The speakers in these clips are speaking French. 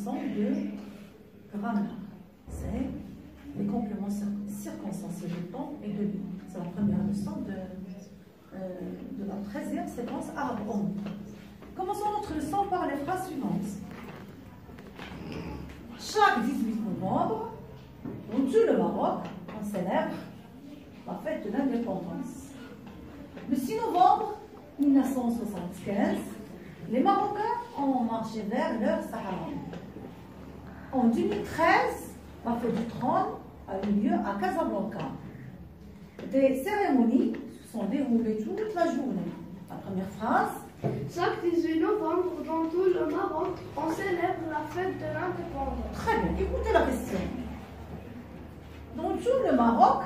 leçon de grammaire. C'est les compléments circonstanciels de temps et de lieu. C'est la première leçon de la 13e séquence arabe. Commençons notre leçon par les phrases suivantes. Chaque 18 novembre, au tout le Maroc, on célèbre la fête de l'indépendance. Le 6 novembre 1975, les Marocains ont marché vers leur Sahara. En 2013, la fête du trône a eu lieu à Casablanca. Des cérémonies se sont déroulées toute la journée. La première phrase. Chaque 18 novembre, dans tout le Maroc, on célèbre la fête de l'indépendance. Très bien, écoutez la question. Dans tout le Maroc,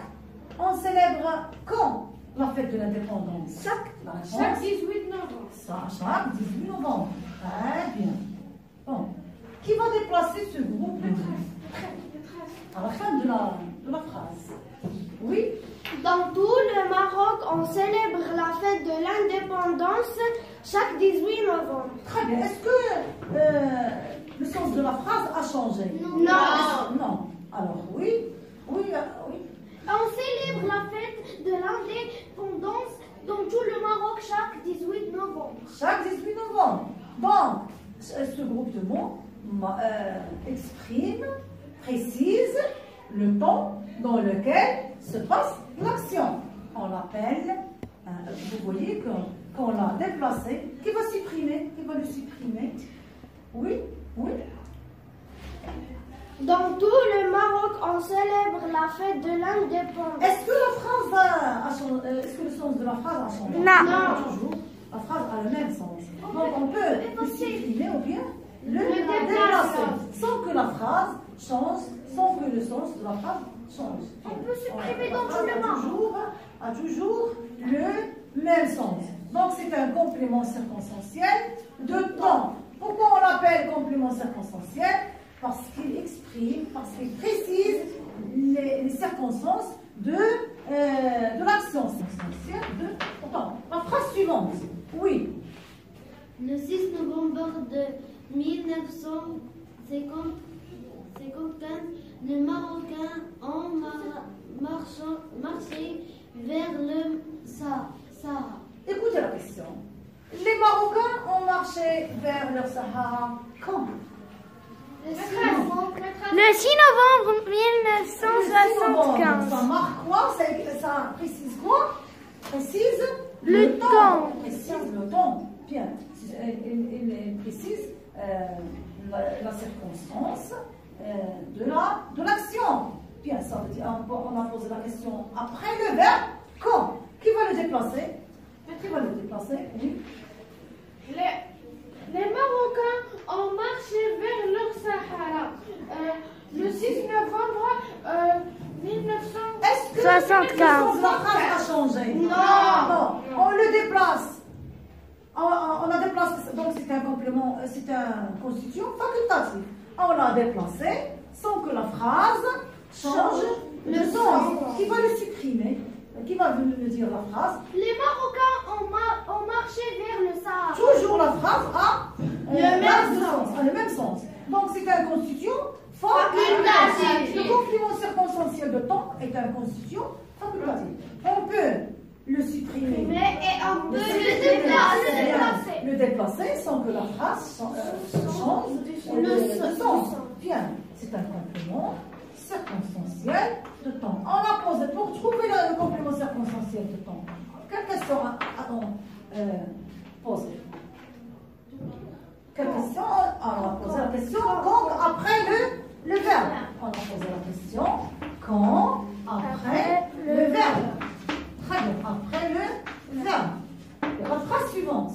on célèbre quand la fête de l'indépendance? Chaque 18 novembre. Chaque 18 novembre. Très bien. Bon. Qui va déplacer ce groupe de à la fin de la phrase? Oui. Dans tout le Maroc, on célèbre la fête de l'indépendance chaque 18 novembre. Très bien. Est-ce que le sens de la phrase a changé? Non. Non. Alors oui. Oui. On célèbre la fête de l'indépendance dans tout le Maroc chaque 18 novembre. Chaque 18 novembre. Donc, ce groupe de mots exprime, précise le temps dans lequel se passe l'action. On l'appelle, vous voyez qu'on l'a déplacé, qui va le supprimer. Oui. Dans tout le Maroc, on célèbre la fête de l'indépendance. Est-ce que la phrase a changé? Est-ce que le sens de la phrase a changé? Non. Toujours. La phrase a le même sens. Donc on peut le supprimer ou bien le déplacer sans que la phrase change, sans que le sens de la phrase change. On peut supprimer dans tout le Maroc. A toujours le même sens. Donc c'est un complément circonstanciel de temps. Pourquoi on l'appelle complément circonstanciel? Parce qu'il exprime, parce qu'il précise les circonstances de l'action circonstancielle de temps. La phrase suivante. Oui. Le 6 novembre de 1955, les Marocains ont marché vers le Sahara. Écoutez la question. Les Marocains ont marché vers leur Sahara quand? Le 6 novembre 1975. Ça marque quoi? Ça précise quoi? Précise Le temps. Précise le temps. Bien. Il précise la circonstance de l'action. Bien, ça veut dire, on a posé la question après le verbe quand. Qui va le déplacer? Oui. Les Marocains ont marché vers leur Sahara. Le 6 novembre 1975. Est-ce que le sens de la phrase a changé? Non. On le déplace. On a déplacé, donc c'est un complément, c'est un constituant facultatif. On l'a déplacé sans que la phrase change le sens. Qui va le supprimer? Qui va me dire la phrase? Les Marocains ont marché vers le Sahara. Toujours la phrase a le même sens. Donc c'est un constituant facultatif. Le complément circonstanciel de temps est un constituant facultatif. On peut le supprimer. Et on peut le déplacer sans que la phrase change le sens. Bien, c'est un complément circonstanciel de temps. On a posé pour trouver le complément circonstanciel de temps. Quelle question a-t-on posé? Quelle question? On a posé la question quand après le verbe. On a posé la question quand après le verbe. Très bien, après le verbe. La phrase suivante.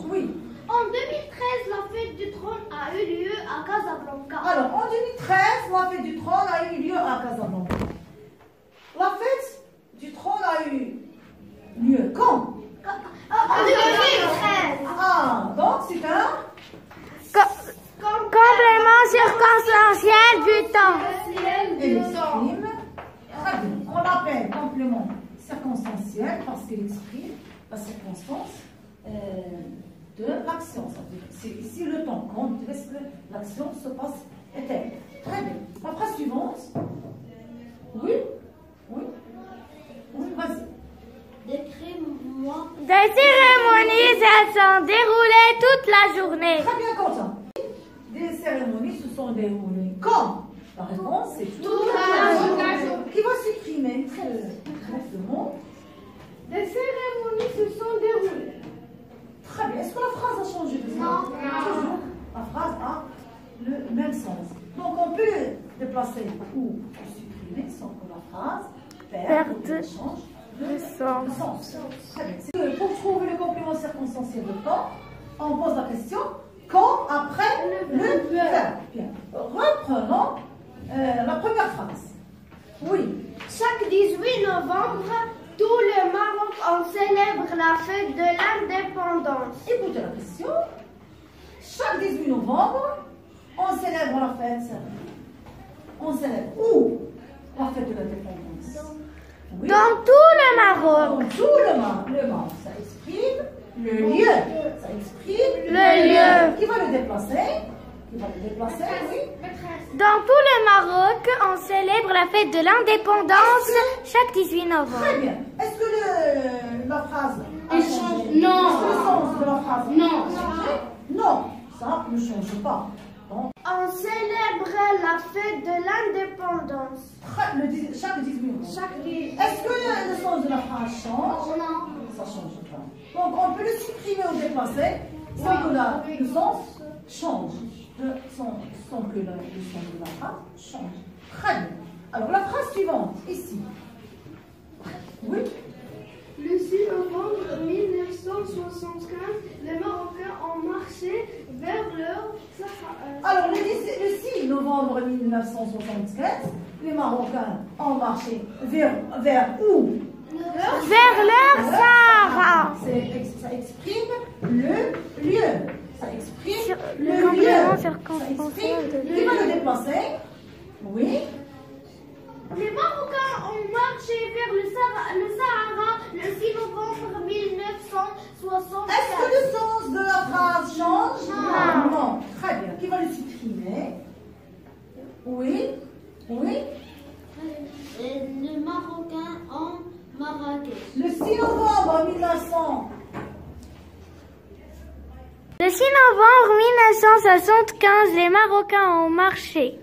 Oui. En 2013, la fête du trône a eu lieu à Casablanca. Alors, en 2013, la fête du trône a eu lieu à Casablanca. La fête du trône a eu lieu quand? En 2013. Donc c'est un Complément circonstanciel du temps. il exprime. Très bien. On l'appelle complément circonstanciel parce qu'il exprime la circonstance de l'action. C'est ici le temps. Quand est-ce que l'action se passe est-elle? Très bien. La phrase suivante. Oui? Oui? Oui, vas-y. Décris-moi. Des cérémonies se sont déroulées toute la journée. Très bien, Quentin. Des cérémonies se sont déroulées quand? La réponse, c'est toute la journée. Qui va supprimer ce mot? Des cérémonies se sont déroulées. Très bien. Est-ce que la phrase a changé de sens? Non. Toujours. La phrase a le même sens. Donc, on peut le déplacer ou le supprimer sans que la phrase perde ou change de sens. Très bien. Pour trouver le complément circonstanciel de quand, on pose la question quand après le verbe. Bien. Reprenons la première phrase. Oui. Chaque 18 novembre, tout le Maroc en célèbre la fête de l'indépendance. Écoutez la question. Chaque 18 novembre, on célèbre la fête. On célèbre où la fête de l'indépendance? Oui. Dans tout le Maroc. Dans tout le Maroc. Ça exprime le lieu. Ça exprime Le lieu. Qui va le déplacer? Qui va le déplacer? Oui. Dans tout le Maroc, on célèbre la fête de l'indépendance chaque 18 Très novembre. bien. Est-ce que la phrase a changé? Non. Est-ce que le sens de la phrase Non. a changé? Non. Ça ne change pas. Donc, On célèbre la fête de l'indépendance. chaque 18 novembre. Chaque 10. Est-ce que le sens de la phrase change? Non. Ça ne change pas. Donc, on peut le supprimer ou déplacer sans que le sens change. Sans que le sens de la phrase change. Très bien. Alors, la phrase suivante, ici. Oui. Le 6 novembre 1975, les Marocains ont marché vers leur Sahara. Alors, le 6 novembre 1975, les Marocains ont marché vers où? Vers leur Sahara. Ça exprime le lieu. Ça exprime Le le complément lieu. circonstanciel de Qui va le déplacer? Oui. Les Marocains ont marché vers le Sahara le 6 novembre 1975. Est-ce que le sens de la phrase change? Non. Très bien. Qui va le supprimer? Oui. Oui. Les Marocains en Marrakech. Le 6 novembre 1900. Le 6 novembre 1975, les Marocains ont marché.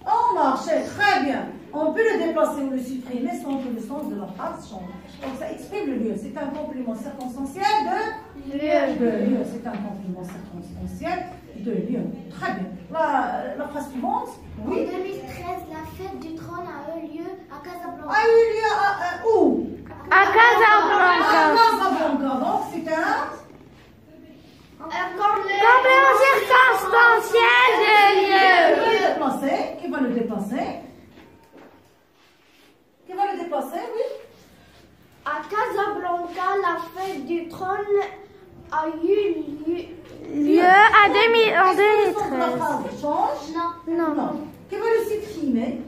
On marchait, très bien. On peut le déplacer ou le supprimer sans que le sens de la phrase change. Donc ça exprime le lieu. C'est un complément circonstanciel de lieu. C'est un complément circonstanciel de lieu. Très bien. La phrase suivante. En Oui. 2013, la fête du trône a eu lieu à Casablanca. A eu lieu où? À Casablanca. À Casablanca. Donc c'est un Complément circonstanciel de lieu. Qui va le déplacer? Qui va le déplacer, oui? À Casablanca, la fête du trône a eu lieu En Est-ce que le sens de 2013. la phrase change? Non. Qui va le supprimer?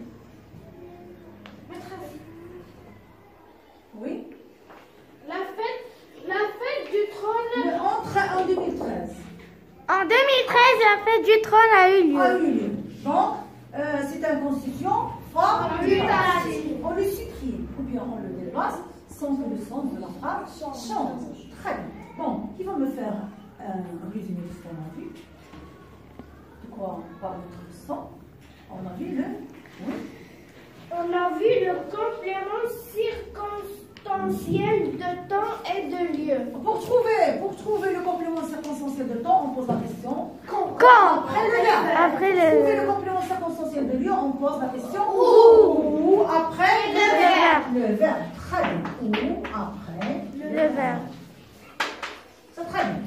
Oui. La fête du trône En 2013. En 2013, la fête du trône a eu A lieu. eu lieu. Donc, c'est une constitution facultative. On le supprime ou bien on le dépasse sans que le sens de la phrase change. Très bien. Bon, qui va me faire un résumé de ce qu'on a vu? De quoi on parle de sang? On a vu le... Oui. On a vu le complément circonstanciel de temps et de lieu. Pour trouver le complément circonstanciel de temps, on pose la question Quand? après le verbe. Après Pour trouver le... le complément circonstanciel de lieu, on pose la question où après le verbe. Très bien. Où après Le verbe. C'est très bien.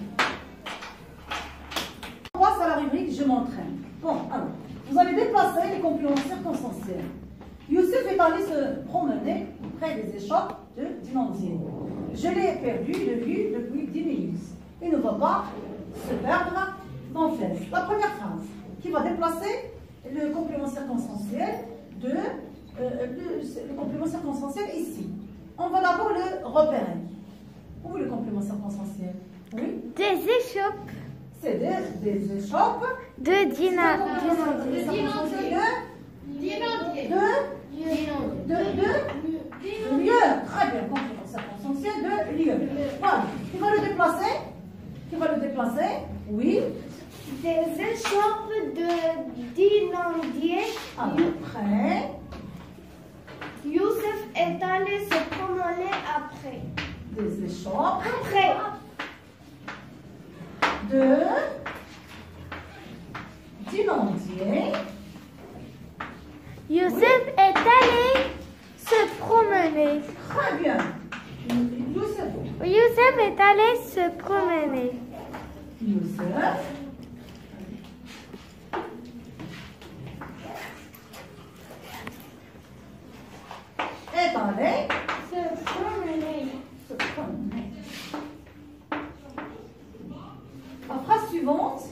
On passe à la rubrique Je m'entraîne. Bon, alors, vous allez déplacer les compléments circonstanciels. Youssef est allé se promener près des échoppes de Dinandier. Je l'ai perdu de vue depuis 10 minutes. Il ne va pas se perdre d'en face. La première phrase qui va déplacer le complément circonstanciel le complément circonstanciel ici. On va d'abord le repérer. Où est le complément circonstanciel? Oui. Des échoppes. C'est des échoppes. De dynamite. De lieu. Très bien, complément circonstanciel de lieu. Voilà. Qui va le déplacer? Qui va le déplacer? Oui. Des échoppes de dynamier. Après. Youssef est allé se promener après. Des échoppes. Après. De dynamier. Youssef est allé se promener. Très bien. Youssef. Youssef est allé se promener. Youssef. Est allé Se promener. se promener. La phrase suivante.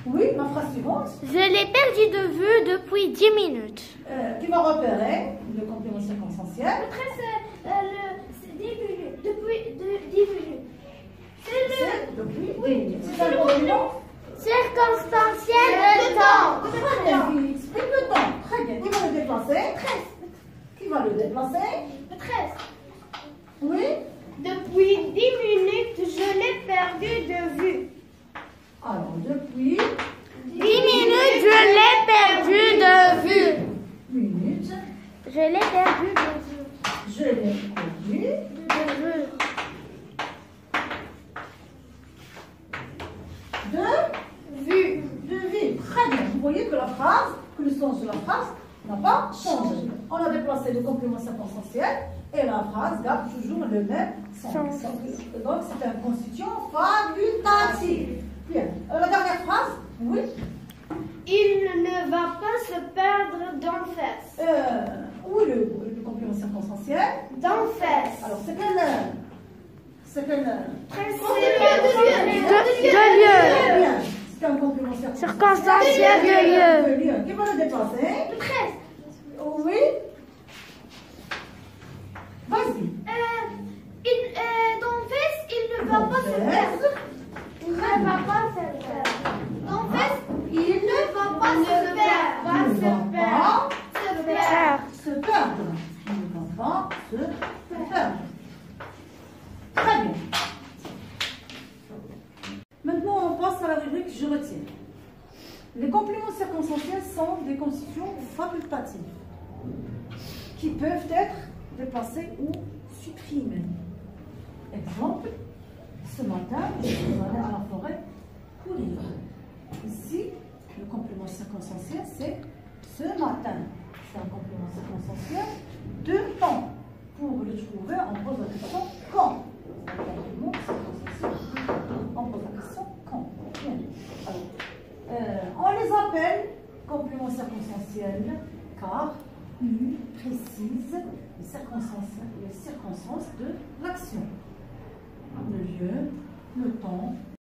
Oui, la phrase suivante. Je l'ai perdu de vue depuis 10 minutes. Qui va repérer le complément circonstanciel. C'est 10 minutes. Depuis 10 minutes. C'est depuis. Oui, c'est un complément. Circonstanciel de temps. Très bien, il exprime le temps. Très bien. Qui va le déplacer? 13. Qui va le déplacer? 13. Oui. Depuis 10 minutes, je l'ai perdu de vue. Alors, depuis 10 minutes, je l'ai perdu de vue. minutes, Je l'ai perdu de vue. je l'ai perdu De vue. de vue. De vue. Très bien. Vous voyez que la phrase, que le sens de la phrase n'a pas changé. On a déplacé le complément circonstanciel et la phrase garde toujours le même sens. Donc, c'est un constituant facultatif. Bien. La dernière phrase, oui. Il ne va pas se perdre d'en face. Oui, le complément circonstanciel. D'en face. Alors, c'est quel. C'est quel. De lieu. Très bien. C'est un complément Circonstanciel de lieu. Qui va le déplacer? 13. Oui. Vas-y. D'en face, il ne va pas se perdre. Il ne va pas se perdre. D'en face, il ne va pas se perdre. Il ne va pas Se perdre. se perdre. Il ne va pas se perdre. Très bien. Maintenant, on passe à la rubrique Je retiens. Les compléments circonstanciels sont des constituants facultatifs qui peuvent être déplacés ou supprimés. Exemple, ce matin, je suis allée à la forêt courir. Ici, le complément circonstanciel, c'est ce matin. C'est un complément circonstanciel de temps. Pour le trouver, on pose la question quand. Complément circonstanciel, on pose la question quand. Bien. Alors, on les appelle compléments circonstanciels car ils précisent les circonstances de l'action. Le lieu, le temps,